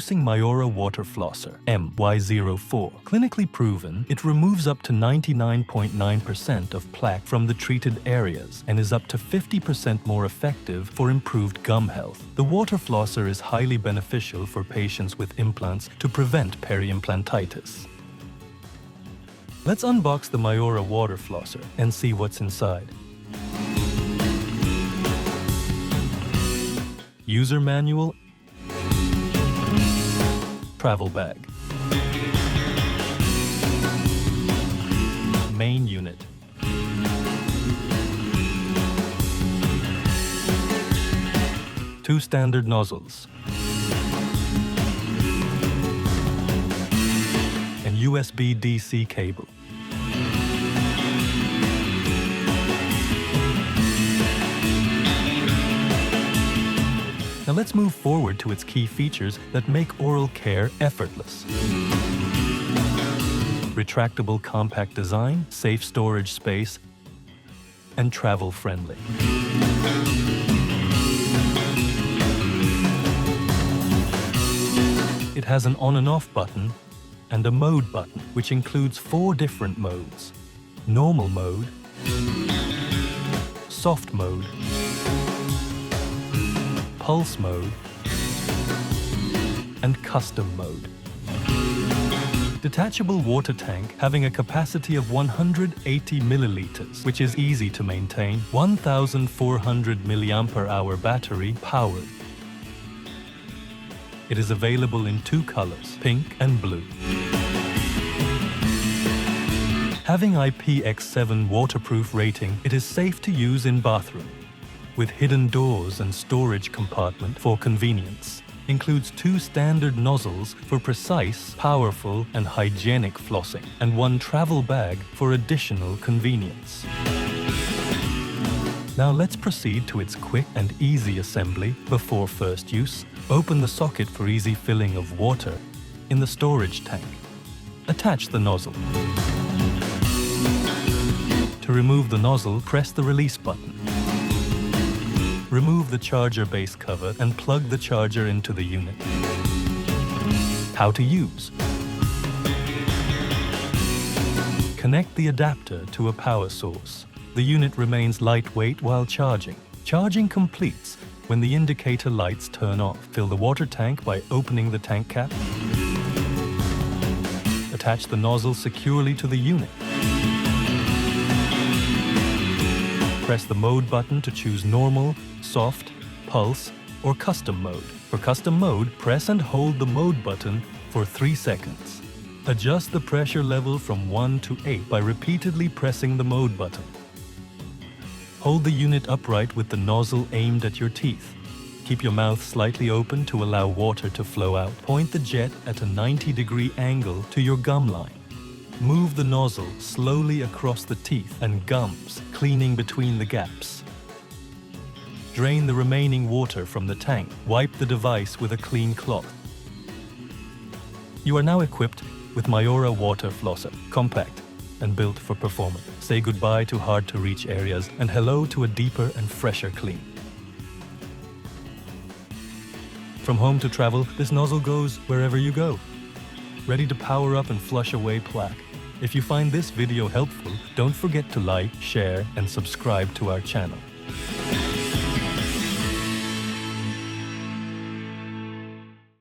Introducing Myora Water Flosser MY04. Clinically proven, it removes up to 99.9% of plaque from the treated areas and is up to 50% more effective for improved gum health. The water flosser is highly beneficial for patients with implants to prevent peri-implantitis. Let's unbox the Myora Water Flosser and see what's inside. User manual, travel bag, main unit, two standard nozzles, and USB DC cable. Now let's move forward to its key features that make oral care effortless. Retractable compact design, safe storage space, and travel-friendly. It has an on and off button and a mode button, which includes 4 different modes: normal mode, soft mode, pulse mode, and custom mode. Detachable water tank having a capacity of 180 milliliters, which is easy to maintain, 1400 mAh battery powered. It is available in 2 colors, pink and blue. Having IPX7 waterproof rating, it is safe to use in bathroom, with hidden doors and storage compartment for convenience. Includes 2 standard nozzles for precise, powerful, and hygienic flossing, and 1 travel bag for additional convenience. Now let's proceed to its quick and easy assembly before first use. Open the socket for easy filling of water in the storage tank. Attach the nozzle. To remove the nozzle, press the release button. Remove the charger base cover and plug the charger into the unit. How to use. Connect the adapter to a power source. The unit remains lightweight while charging. Charging completes when the indicator lights turn off. Fill the water tank by opening the tank cap. Attach the nozzle securely to the unit. Press the mode button to choose normal, soft, pulse, or custom mode. For custom mode, press and hold the mode button for 3 seconds. Adjust the pressure level from 1 to 8 by repeatedly pressing the mode button. Hold the unit upright with the nozzle aimed at your teeth. Keep your mouth slightly open to allow water to flow out. Point the jet at a 90-degree angle to your gum line. Move the nozzle slowly across the teeth and gums, cleaning between the gaps. Drain the remaining water from the tank. Wipe the device with a clean cloth. You are now equipped with Myora Water Flosser, compact and built for performance. Say goodbye to hard-to-reach areas and hello to a deeper and fresher clean. From home to travel, this nozzle goes wherever you go. Ready to power up and flush away plaque. If you find this video helpful, don't forget to like, share, and subscribe to our channel.